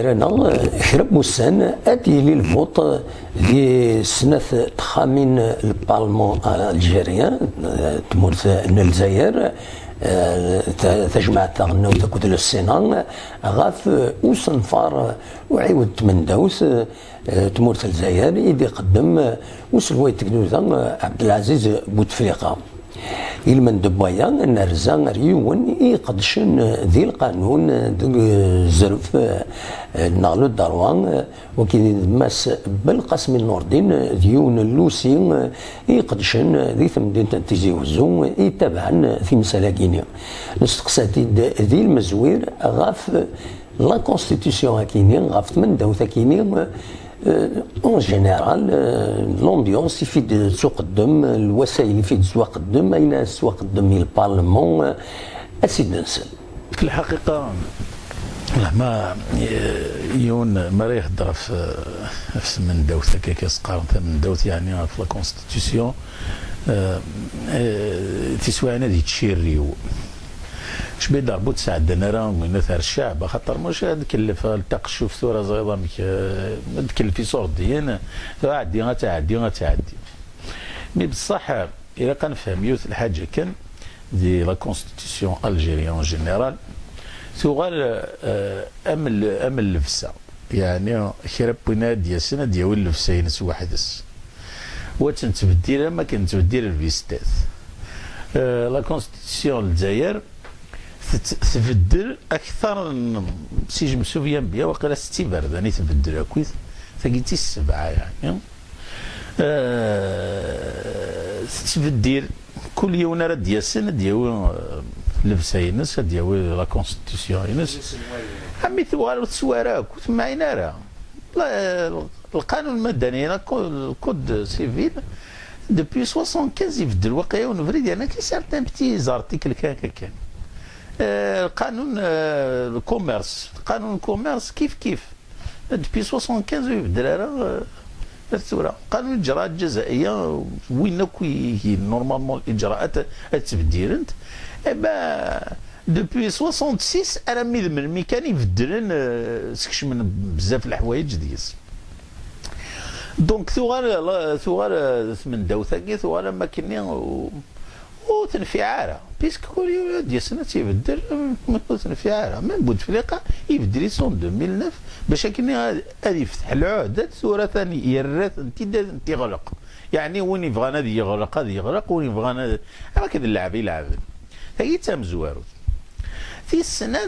رانا كرب وسان اتي لي الفوت دي سنة تخامين البارلمان الجزائريان تمورت الجزائر تجمع تاعنا وتاكد السنان غاف وصنفار وعيود من داوس تمورت الجزائر يدي قدم وسلوي تكنوزا عبد العزيز بوتفليقه إلمن دبايا نرزا ريون يقدشن ذي القانون زرف نغلو الدروان وكي ماس بالقسم النوردين ديون اللوسي يقدشن ذي ثمدين تيزي وزو يتبعن في مسالاكيني نستقساتي ذي المزوير غاف لا كونستيتيسيون هكيني غاف من داوث هكيني اون جينيرال لومبيونس يفيد تقدم الوسائل يفيد تقدم اين تقدم البارلمان اسيد نسل في الحقيقه ما يون ما راه يهضر في من دوت هكاك يسقر من دوت يعني في لا كونستيتيسيون تسوى انا دي تشيريو اش بي ضربو تساعدنا راه من اثار الشعب خاطر مش تكلف التقشف ثوره زيضا تكلف في صور ديان عادي غتعدي مي بصح الا كنفهم يوث الحاجه كان دي لا كونستيتيسيون الجيريان اون جينيرال ثغال ام اللفسه يعني خرب بنا ديال السنه ديال اللفسه ينس وحدس وتنتبدل ما كنتبدل الفيستات لا كونستيتيسيون الجزائر تبدل اكثر سي جو مسوفيان بيا وقيلا 60 برد راني تبدل هكويت ثقيتي السبعه يعني تبدل كل يوم راه ديال السنه ديال لبسه ينس ديال لا كونستيتيسيون ينس عمي ثوار تسوارا كنت معينا راه القانون المدني الكود سيفيل دوبي 75 يبدل واقيلا ونفريد يعني كاين سارتان بتي زارتيكل كان قانون الكوميرس قانون الكوميرس كيف دوبي 75 يبدل راه الثوره قانون الاجراءات الجزائيه وين كي نورمالمون الاجراءات تبديلنت دوبي 66 انا من كان يبدلن سكش من بزاف الحوايج ديس دونك ثوار من داوثاكي ثوار ما كاين وتنفيعاره بيسك كل يوم ديال السنه تيبدل تنفيعاره من بوتفليقه يبدل سون 2009 باش كاين غادي يفتح العهدات ثوره ثاني يرات انت يغلق يعني وين يبغى هذا يغلق هذا يغلق وين يبغى هذا هكذا اللعب يلعب هي تام زوارو في السنه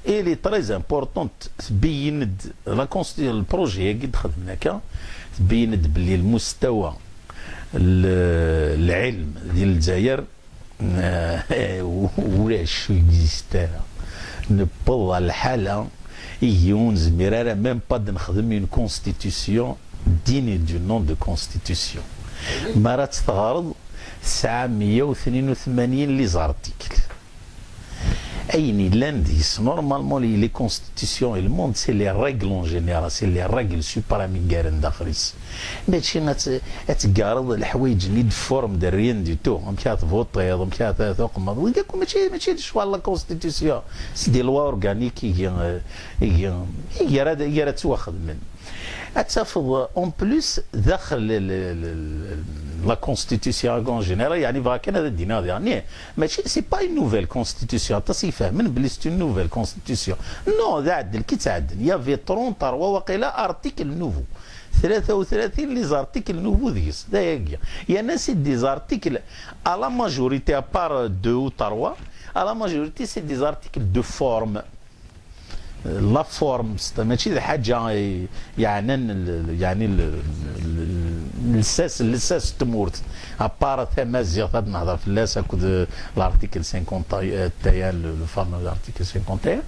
اللي تريز امبورطون تبين لا كونستيتيسيون البروجي قد خدمنا كا تبين باللي المستوى العلم ديال الجزائر ولاش اكزيستي نبض الحاله يون زميراره ميم با نخدم اون كونستيتيسيون ديني دو نون دو كونستيتيسيون مرات تغرض 982 لي زارتيكل اين لانديس نورمالمون لي كونستيتيسيون الموند سي لي ريغل اون جينيرال سي لي ريغل سوبرامين كارن داخليس ماشي تقارض الحوايج اللي دفورم دو ريان دي تو مشات فوطي مشات تقمض وياكم ماشي شوا لا كونستيتيسيون سي دي لوا اورغانيك هي تواخذ من اتفض اون بلوس داخل لا كونستيتيسيون اون جينيرال يعني فا كان هذا الدين يعني ماشي سي با اون نوفيل كونستيتيسيون تصيفها من بلي سي اون نوفيل كونستيتيسيون نو تعدل كي تعدل يا في 33 وقيلا ارتيكل نوفو 33 لي زارتيكل نوفو ديس دايا يعني سي دي زارتيكل ا لا ماجوريتي ابار 2 و 3 ا لا ماجوريتي سي دي زارتيكل دو فورم لا فورم ماشي حاجه يعني الساس تمورت ابار ثمازيغ غادي نهضر في اللاس هاكد لارتيكل 50 تاع لو فامو لارتيكل 51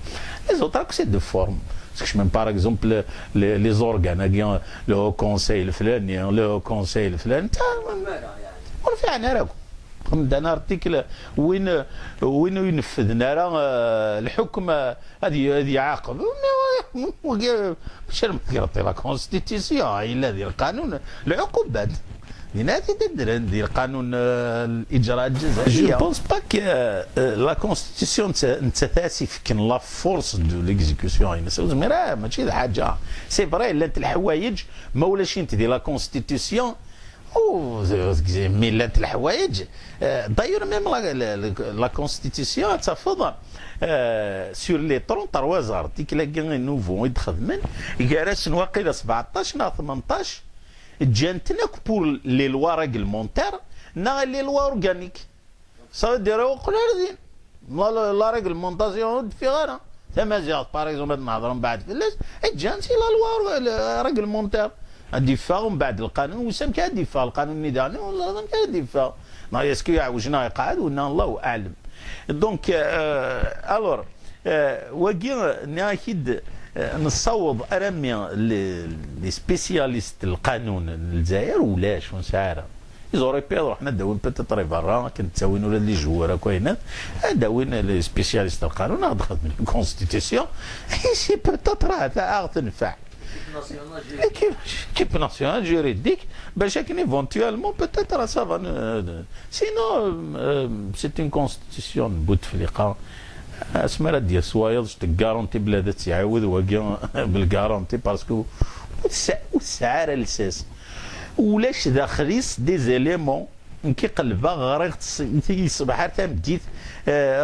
لي زوتر سي دو فورم باسكو من باغ اكزومبل لي زورغان لو كونساي الفلاني لو كونساي الفلاني ولا في عنا راكم عندنا ارتيكل وين ينفذنا راه الحكم هذه يعاقب ماشي يعطي لا كونستيتيسيون الا ديال القانون العقوبات دينا تدير ندير قانون الاجراءات الجزائيه. جو بونس با كو لا كونستيتيسيون نتساسف كن لا فورس دو ليكزيكسيون مي راه ماشي حاجه سي فري لانت الحوايج ما ولاش انت دي لا كونستيتيسيون مي لانت الحوايج داير ميم لا كونستيتيسيون تفضل سور لي 33 زارتيكل كاين نوفو يتخدمن كراس واقيلا 17 نا 18 جانتناك بور لي لوا ريغلمونتير نا لي لوا اورغانيك سا دير وقلنا دين لا ريغلمونطاسيون في غيرها تمازيغ باغ اكزومبل نهضروا من بعد فلاش جانتي لا لوا ريغلمونتير الدفاع من بعد القانون وسام كان الدفاع القانون النظامي ولا كان الدفاع نا اسكو يعوجنا يقعد ولا الله اعلم. دونك الور واقي ناكيد نصوض ارمي لي سبيسياليست القانون الجزائر ولاش ونسعره يزوري بيض حنا داوين بيتيتري برا كنتساوين ولا اللي جواره كاينات داوين لي سبيسياليست القانون غادخل من الكونستيتيسيون سي بيتيتر تاع تنفع كيف ناسيونال جوريديك باش كاين ايفونتوالمون بيتيتر سافا سينو سي اون كونستيتيسيون بوتفليقه اسمها ديال سوايض تكارونتي بلا تعاود واقي بالكارونتي باسكو والسعاره الاساس ولاش داخليس دي زيليمون كيقلبها غريغت يصبح حتى بديت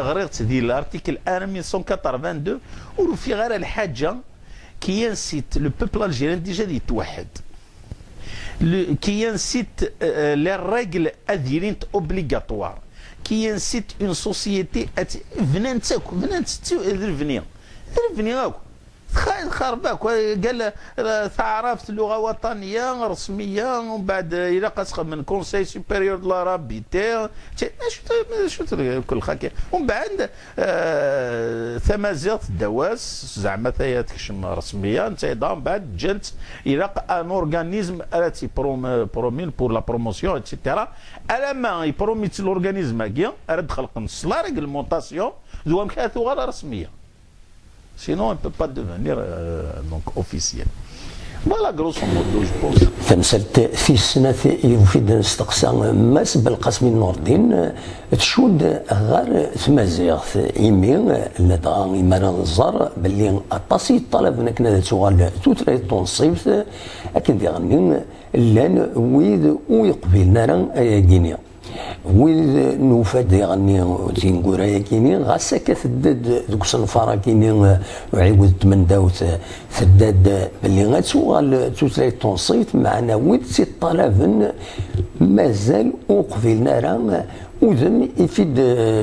غريغت ديال الارتيكل 1982 وفي غير الحاجه كي انسيت لو بوبل الجيران ديجا يتوحد كي انسيت لي ريغل اديرينت اوبليغاتوار كي انسيت اون سوسيتي فنان تاكو فنان ريفني هاكو خرباك قال تعرفت لغه وطنيه رسميه ومن بعد الى قاسخ من كونساي سوبيريور دو لارابيتي شو كل خاكي ومن بعد ثمازيغ دواس زعما ثايا تكشم رسميه انت من بعد جات الى ان اورغانيزم التي برومين بور لا بروموسيون اتسيتيرا الا ما يبروميت الاورغانيزم هاكيا رد خلق نص لا ريغلمونطاسيون زوام كاثو غير رسميه sinon on ne peut pas devenir donc officiel. Voilà grosso modo je pense. تمثلت في السنة يفيد نستقصى ماس بالقاسم نور الدين تشود غير تمازيغ يمين لدغا إيمان الزر باللي أطاسي طلب نكنا تغال توتري تنصيف أكن ديغني لان ويد ويقبلنا راه كينيا ويد نوفاد يغني تينكورا كيني غاسا كثداد دوك الصنفاره كيني وعيود تمنداوت ثداد باللي غاتوغال توتري تونصيت معنا ويد سي طلبن مازال وقبلنا راه وذن يفيد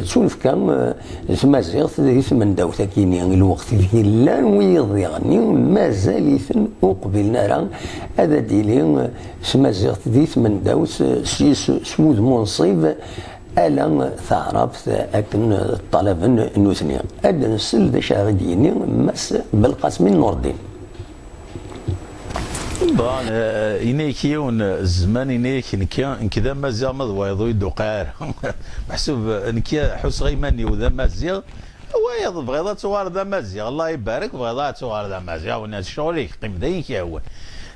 تسولف كان تمازيغ تمنداوت كيني الوقت اللي لا ويض يغني مازال يثن وقبلنا راه هذا ديلي تمازيغ تمنداوت سمود منصيب ألا تعرف أكن الطلب النوثني هذا نسل دا شاغديني مس بالقاسم نور الدين بون إنيكيون الزمان إنيك نكيا كذا مازال ما ضويضو يدوقار محسوب نكيا حس غيماني وذا مازال وايض بغيضا توار ذا مازال الله يبارك بغيضا توار ذا مازال وناس شغليك قيم ذاك هو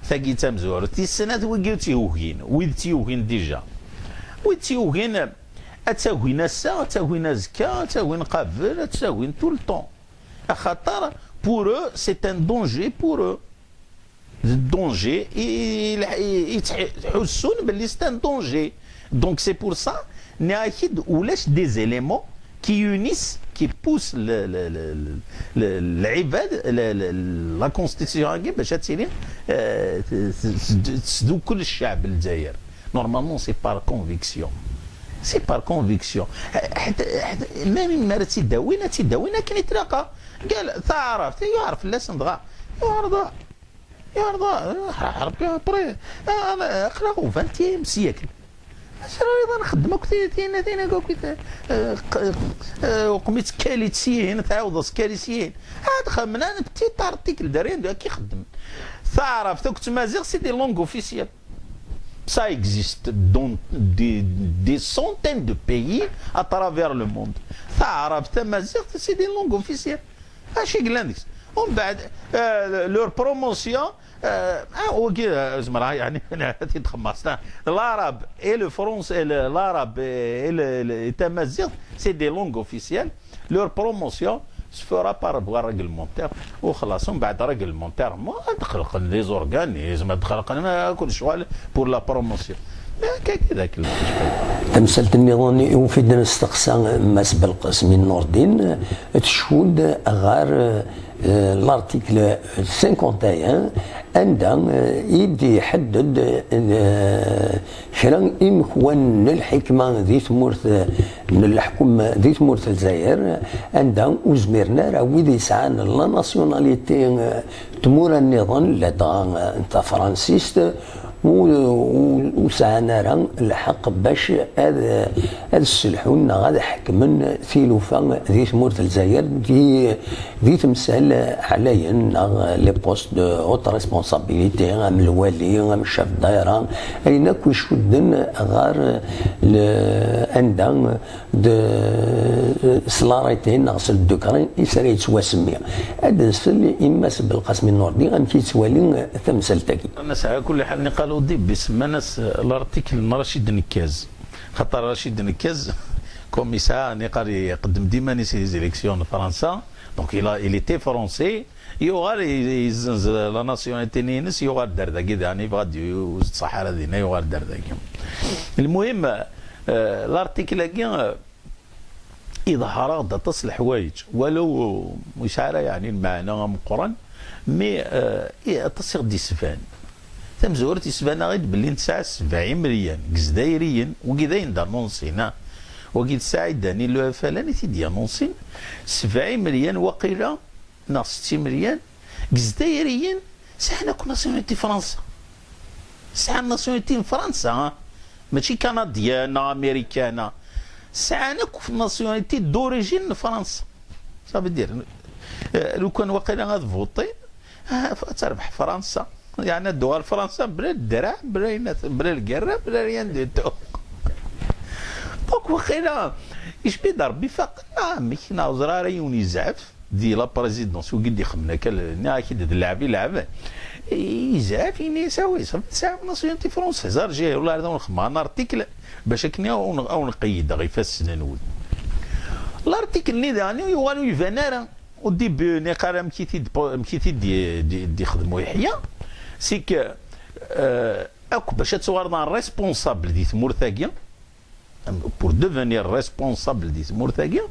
ثاقي تمزور تي السنة ويقيو تيوهين ويد تيوهين ديجا ويد تيوهين أتاوين الساعة أتاوين زكا أتاوين قبل أتاوين tout le temps خاطر pour eux c'est un danger pour eux danger يحسون باللي c'est un danger donc c'est pour ça ناكيد ولاش des éléments qui unissent qui poussent العباد لا كونستيتيسيون باش تسيرين تسدو كل الشعب الجزائر نورمالمون سي بار كونفيكسيون سي بار كونفيكسيون حتى ما تيداوينا كان يتلاقى قال تعرف يعرف اللسان دغا يرضى حرب بري انا اقرا 20 سيكل ايضا نخدمك تينا كوكيت وقميت كاليتسيين تعاود كاليسيين هاد خمنا بتي ارتيكل دارين كيخدم تعرف توك تمازيغ سي دي لونغ اوفيسيال ça existe dans des centaines de pays à travers le monde. تعرف تمازيغ سي دي لونغ اوفيسيال اش قلنا ومن بعد لور بروموسيون هو كي زعما يعني تخمصنا العرب اي لو فرونسي العرب اي التمازيغ سي دي لونغ اوفيسيال لور بروموسيون سفورا بار بوا ريغلمونتير وخلاص. ومن بعد ريغلمونتير ما تخلق لي زورغانيزم تخلق لنا كل شغل بور لا بروموسيون كذاك. تمثلة النظام يفيد نستقصى ماس بالقسم من نور الدين تشهد غير الارتيكل 51 عندها يدي يحدد كرا إمكوان الحكمة ذي ثمورث من الحكومة ذي ثمورث الجزائر عندها وزميرنا راه ويدي يسعان لا ناسيوناليتي تمور النظام لدى انت فرانسيست وسعنا راه الحق باش هذا السلحون غادا حكمن ثيلوفا ذي ثمورث الجزائر ذي تمثال عليا لي بوست دو اوت ريسبونسابيليتي من الوالي من الشاف الدائره اين كل شدن غار عندها سلاريتين ناقص الدكرين يسري يتواسمي هذا السل اما بالقسم النوردي غنكي تولي تمثلتكي. الناس على كل حال قالوا دي باسم ناس الارتيكل رشيد نكاز خاطر رشيد نكاز كوميسار نقال يقدم ديما نسي زيليكسيون فرنسا دونك il était français يوغال يزنز لا ناسيوناليتي نينس يوغال درداكي يعني بغا يوز الصحراء دينا يوغال درداكي. المهم الارتيكل كاع إظهار دا تصل حوايج ولو مش عارف يعني المعنى مقرن مي تصيغ دي سفان ثم زورت يسبان غير باللي نتسع 70 مليون جزائريين وكذا دانونسينا وكي تساعد داني لو فلاني تيدي انونسين 70 مليون وقيله ناقص 60 مليون جزائريين ساعنا كنا ناسيوناليتي فرنسا ساعنا ناسيوناليتي فرنسا ماشي كنديانا امريكانا ساعنا ناسيوناليتي دوريجين فرنسا صافي دير لو كان وقيله غاد فوطي تربح فرنسا يعني الدول فرنسا بلا الدرع بلا القرة بلا ريان دو تو دونك وقيلا اش بيد ربي فقنا ميكنا زرارة يوني زعف دي لا بريزيدونس وقد يخمنا كالنا اكيد اللعب يلعب يزعف يساوي صافي تساوي ناسيوناليتي فرونسيز رجع والله هذا نخمم انا ارتيكل باش كني او نقيد غير فاسنا نود الارتيكل اللي داني يوالو يفنارا وديبي نقرا مكيتي دي يخدموا يحيى سيك اكو باش تصورنا ريسبونسابل دي ثمورثاكيا بور دوفينير ريسبونسابل دي ثمورثاكيا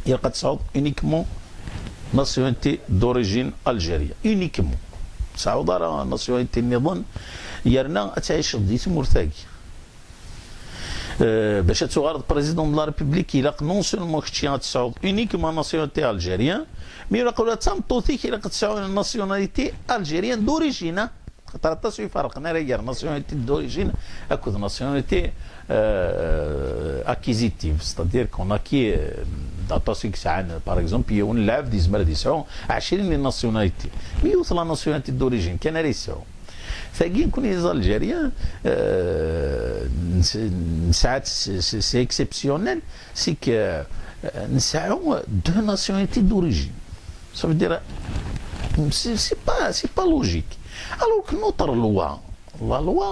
يلقى تصعد اونيكمون ناسيوناليتي دوريجين الجيريا اونيكمون تصعد راه ناسيوناليتي النظام يرنا تعيش دي ثمورثاكيا باش تصور بريزيدون دو لا ريبوبليك يلاق نون سولمون كتشي تصعد اونيكمون ناسيوناليتي الجيريان مي يقولوا تامطوثيك يلاق تصعد ناسيوناليتي الجيريان دوريجين خاطر التصوير فرقنا راه ناسيوناليتي دوريجين اكو ناسيوناليتي اكيزيتيف ستادير كون اكي داطاسيك ساعان باغ اكزومبل يون اللاعب دي زمر دي يسعو 20 ناسيوناليتي مي يوصل ناسيوناليتي دوريجين كان راه يسعو ثاقي نكون يزال الجزائريين ساعات سي اكسبسيونيل سي ك نسعو دو ناسيوناليتي دوريجين ça veut dire c'est pas logique alors que notre la loi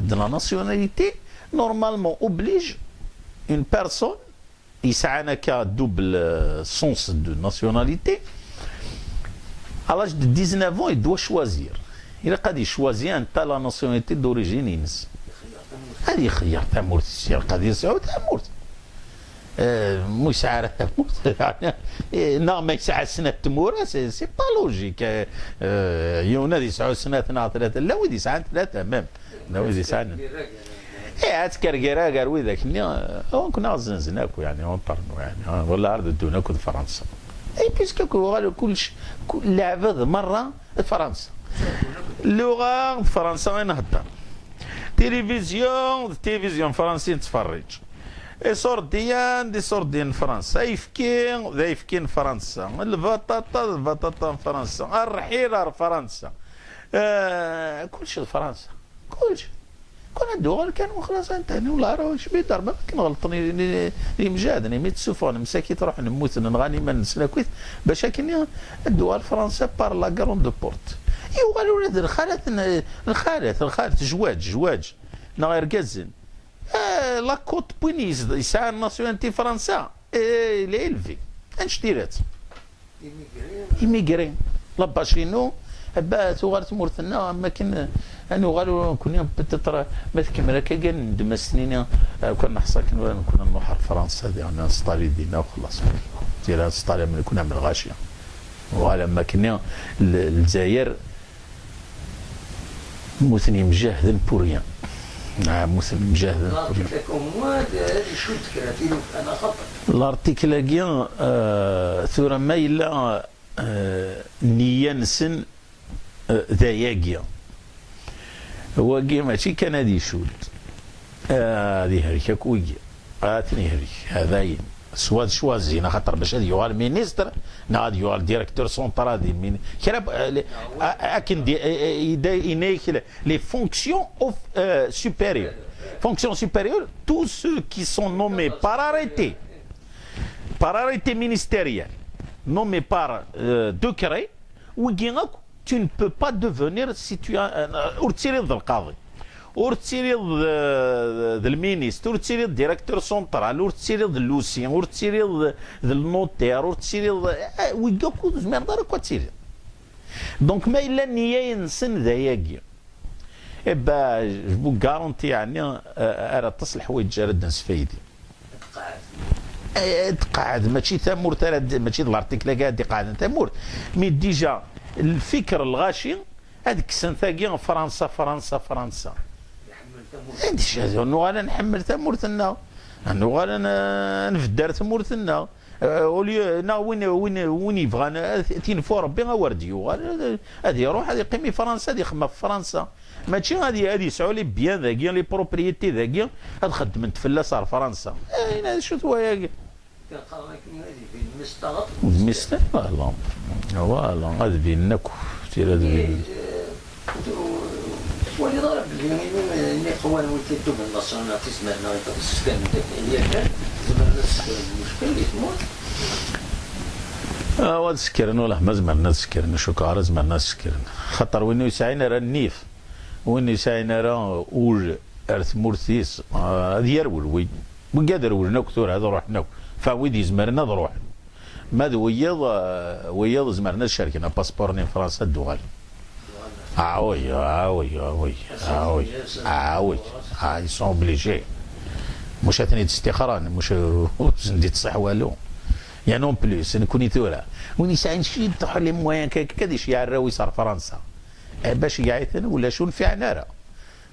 de la nationalité normalement oblige une personne il n'a qu'à double sens de nationalité à l'âge de 19 ans il doit choisir il a choisir un tas la nationalité d'origine ins هذه خيار تاع مرتي القضيه سعود تاع مرتي مش عارف نعم ما يسعى سنة تمورة سي با لوجيك يونا يسعى سنة 3 لا ويدي يسعى 3 مام لا ويدي يسعى ايه تكركرا قال وذاك كنا زنزناكو يعني ونطرنو يعني ولا عرض دوناكو فرنسا اي بيسكو قالوا كلش كل لعبه مره فرنسا اللغه فرنسا نهضر تلفزيون فرنسي نتفرج صور ديال فرنسا يفكين فرنسا البطاطا فرنسا الرحيله فرنسا كلشي فرنسا كلشي كون ندوغ كانوا خلاص انتهينا والله راه واش بي ضربه كنغلطني مجاهد ميت سوفون مساكي تروح نموت نغاني ما نسلاكويت باش كاين الدول فرنسا بار لا كروند بورت يوغال ولاد الخالات جواج نغير كازن لا كوت بونيز يسعى الناسيوناليتي فرنسا ليلفي انش ديرات ايميغري لاباشينو با تغار تمورتنا ما كان انو غالو كنا بتطرا ما تكمل كاع ندم سنين كنا نحصل كنا نروح فرنسا ديالنا نسطالي دينا وخلاص ديال نسطالي من كنا من الغاشيه وعلى ما كنا الجزائر موثني مجاهد بوريان موثني مجاهد شو تكراتينو انا خطر الارتيكل كيان ثورة ما الا نية نسن ذاياكيا هو كي ماشي كان هادي شولد هذه هريكا كويكي ثاني هريك هذاين سواد شوازينا خاطر باش هذا يوال مينيستر ناد يوال ديريكتور سونترال دي مين كرا اكن ينيك لي فونكسيون اوف سوبيريور فونكسيون سوبيريور تو سو كي سون نومي بار arrêté ministériel nommé par décret وكيناك tu ne peux pas devenir si tu as ورتيريض القاضي ورتيريض المينيستر ورتيريض ديريكتور سونترال ورتيريض اللوسيان ورتيريض النوتير ورتيريض ويكاكو زمان دار كوا تيريض دونك ما الا نيه ينسن ذاياكي با جو غارونتي يعني راه تصلح حوايج راه دنس فايدي تقعد ماشي ثمور ماشي الارتيكل كاع قاعد ثمور مي ديجا الفكر الغاشي هذيك السنه فرنسا ديجا انه غادا نحمل ثمورتنا انه غادا نفدر ثمورتنا ولي وين يبغى تينفو ربي غورديو هذه يروح هذه يقيم في فرنسا هذه يخدم في فرنسا ماشي هذه يسعوا لي بيان ذاكيا لي بروبريتي ذاكيا هاد خدمت في صار فرنسا هذا شو هو المستغرب فوالا هذا فين ناكو سير هذا فين ولي ضرب اللي قوان ويتدو من الناسيوناليتي زمرنا السكان ديال كان زمرنا المشكل اللي تموت هذا سكرنا ولا ما زمرنا سكرنا شكارة زمرنا سكرنا خاطر وين يسعينا راه النيف وين يسعينا راه اول ارث مورثيس هذا يرول وين قادر ولنا كثور هذا روحنا فويد يزمرنا ضروح ماذا ويض زمرنا شاركنا باسبورني فرنسا الدوال عاوي سون اوبليجي مش ثاني استخران مش ندي تصح والو يا نون بليس نكوني ثورة وين يسعين شي طحوا لي موان كاديش يعراوي صار فرنسا باش يعيثنا ولا شو نفعنا راه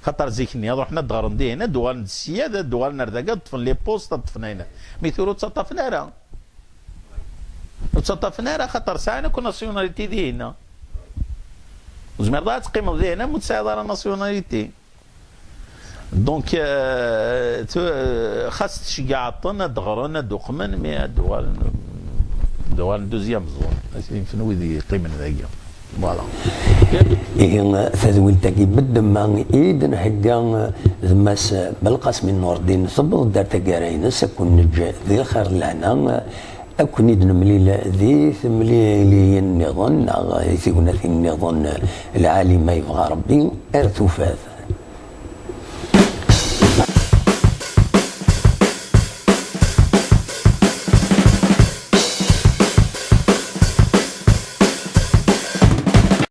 خاطر زيكني رحنا دغرندي هنا دوال السياده دوال نردقه طفن لي بوست طفنا هنا ميثورو تصطفنا راه خاطر ساعنا كون ناسيوناليتي ديالنا وزمر ضاع تقيم ديالنا متساعد على ناسيوناليتي دونك خاص تشجع عطنا دغرنا دوخمن مي دوال دوزيام زون فين ويدي قيمن ذاك فوالا إيه تدوين تاكي بدما إيد نحكا ذماس بالقاسم نور الدين ثبض دار تاكارين سكون نلجا ذي الخير لهنا أكون إذن مليل ذي ثملي النظام ثيكون في النظام العالي ما يبغى ربي أرثو فاذ